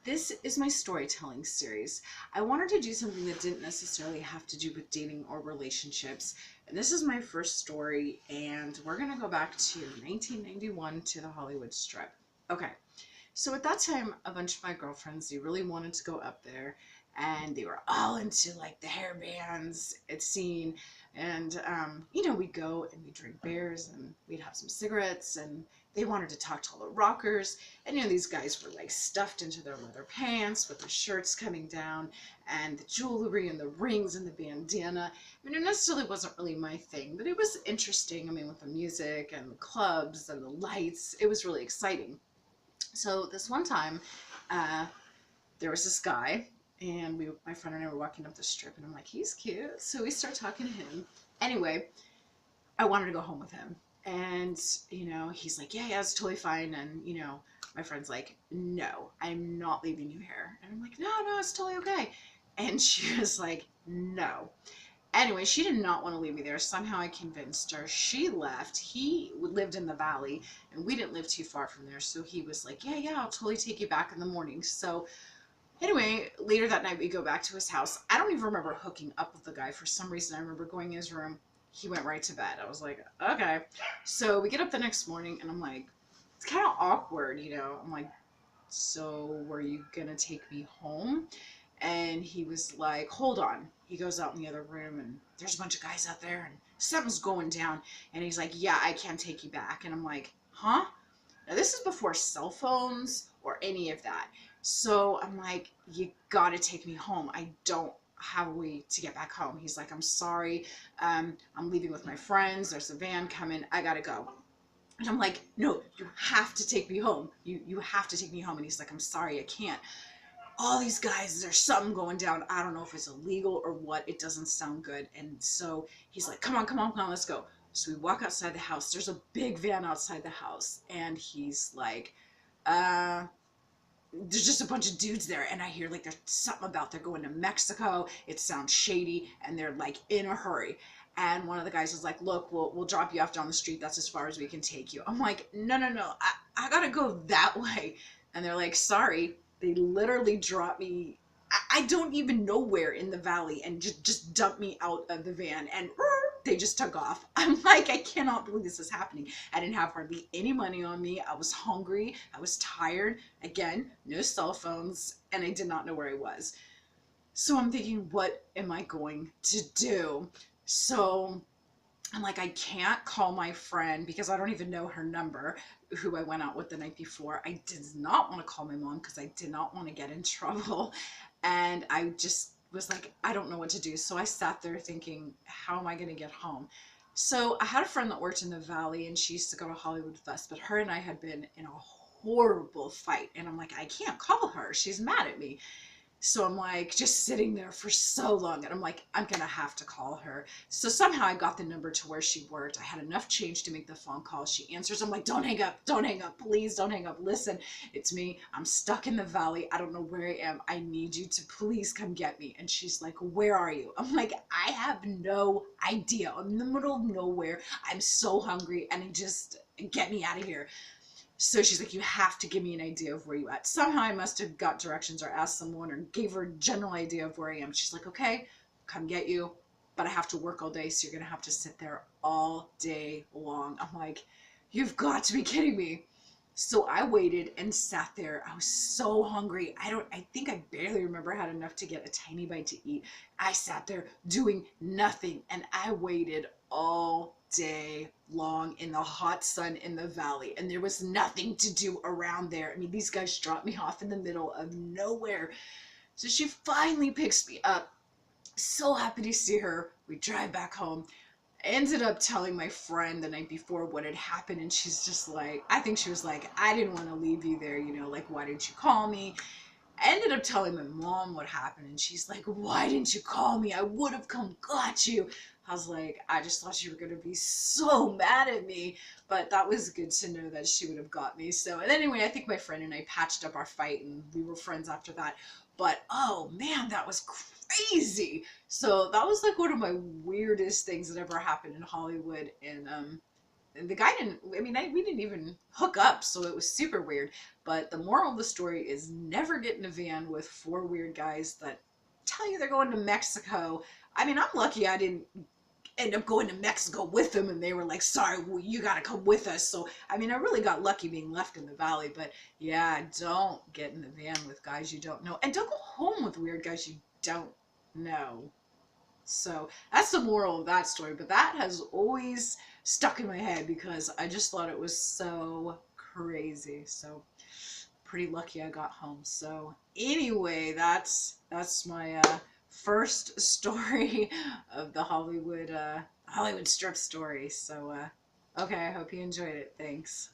This is my storytelling series. I wanted to do something that didn't necessarily have to do with dating or relationships. And this is my first story, and we're going to go back to 1991 to the Hollywood Strip. Okay, so at that time, a bunch of my girlfriends, they really wanted to go up there, and they were all into like the hair bands, it's scene. And, we'd go and we'd drink beers and we'd have some cigarettes, and they wanted to talk to all the rockers. And, these guys were like stuffed into their leather pants with the shirts coming down and the jewelry and the rings and the bandana. I mean, it necessarily wasn't really my thing, but it was interesting. I mean, with the music and the clubs and the lights, it was really exciting. So this one time, uh, there was this guy, and my friend and I were walking up the strip, and I'm like, he's cute. So we start talking to him. Anyway, I wanted to go home with him. And, he's like, yeah, it's totally fine. And, my friend's like, no, I'm not leaving you here. And I'm like, no, it's totally okay. And she was like, no. Anyway, she did not want to leave me there. Somehow I convinced her. She left. He lived in the valley, and we didn't live too far from there. So he was like, yeah, I'll totally take you back in the morning. So anyway, later that night we go back to his house. I don't even remember hooking up with the guy. For some reason, I remember going in his room. He went right to bed. I was like, okay. So we get up the next morning, and I'm like, it's kind of awkward, I'm like, so were you gonna take me home? And he was like, hold on. He goes out in the other room, and there's a bunch of guys out there, and something's going down. And he's like, yeah, I can't take you back. And I'm like, huh? Now, this is before cell phones or any of that. So I'm like, you gotta take me home. I don't have a way to get back home. He's like, I'm sorry. I'm leaving with my friends. There's a van coming. I gotta go. And I'm like, no, you have to take me home. You have to take me home. And he's like, I'm sorry, I can't. All these guys, there's something going down. I don't know if it's illegal or what. It doesn't sound good. And so he's like, come on, let's go. So we walk outside the house. There's a big van outside the house. And he's like, there's just a bunch of dudes there. And I hear like there's something about they're going to Mexico. It sounds shady. And they're like in a hurry. And one of the guys is like, look, we'll drop you off down the street. That's as far as we can take you. I'm like, no. I gotta go that way. And they're like, sorry. They literally dropped me. I don't even know where in the valley, and just dumped me out of the van, and they just took off. I'm like, I cannot believe this is happening. I didn't have hardly any money on me. I was hungry. I was tired. Again, no cell phones, and I did not know where I was. So I'm thinking, what am I going to do? So I'm like, I can't call my friend because I don't even know her number, who I went out with the night before. I did not want to call my mom because I did not want to get in trouble. And I just was like, I don't know what to do. So I sat there thinking, how am I going to get home? So I had a friend that worked in the valley, and she used to go to Hollywood with us, but her and I had been in a horrible fight. And I'm like, I can't call her. She's mad at me. So I'm like just sitting there for so long, and I'm like, I'm gonna have to call her. So somehow I got the number to where she worked. I had enough change to make the phone call. She answers. I'm like, don't hang up, please don't hang up. Listen, it's me. I'm stuck in the valley. I don't know where I am. I need you to please come get me. And she's like, where are you? I'm like, I have no idea. I'm in the middle of nowhere. I'm so hungry, and get me out of here. So she's like, you have to give me an idea of where you at. Somehow I must have got directions or asked someone or gave her a general idea of where I am. She's like, okay, come get you, but I have to work all day, so you're going to have to sit there all day long. I'm like, you've got to be kidding me. So I waited and sat there. I was so hungry. I think I barely remember I had enough to get a tiny bite to eat. I sat there doing nothing, and I waited all day long in the hot sun in the valley, and there was nothing to do around there. I mean, these guys dropped me off in the middle of nowhere. So she finally picks me up. So happy to see her. We drive back home. I ended up telling my friend the night before what had happened, and she's just like, I think she was like, I didn't want to leave you there, like, why didn't you call me? I ended up telling my mom what happened, and she's like, why didn't you call me? I would have come got you. I was like, I just thought you were going to be so mad at me, but that was good to know that she would have got me. So, and anyway, I think my friend and I patched up our fight, and we were friends after that. But, oh man, that was crazy. So that was like one of my weirdest things that ever happened in Hollywood. And the guy didn't, I mean, we didn't even hook up, so it was super weird. But the moral of the story is never get in a van with four weird guys that tell you they're going to Mexico. I mean, I'm lucky I didn't end up going to Mexico with them, and they were like, sorry, well, you gotta come with us. So I mean, I really got lucky being left in the valley. But yeah, don't get in the van with guys you don't know, and don't go home with weird guys you don't know. So that's the moral of that story. But that has always stuck in my head because I just thought it was so crazy. So pretty lucky I got home. So anyway, that's my first story of the Hollywood Hollywood strip story. So okay, I hope you enjoyed it. Thanks.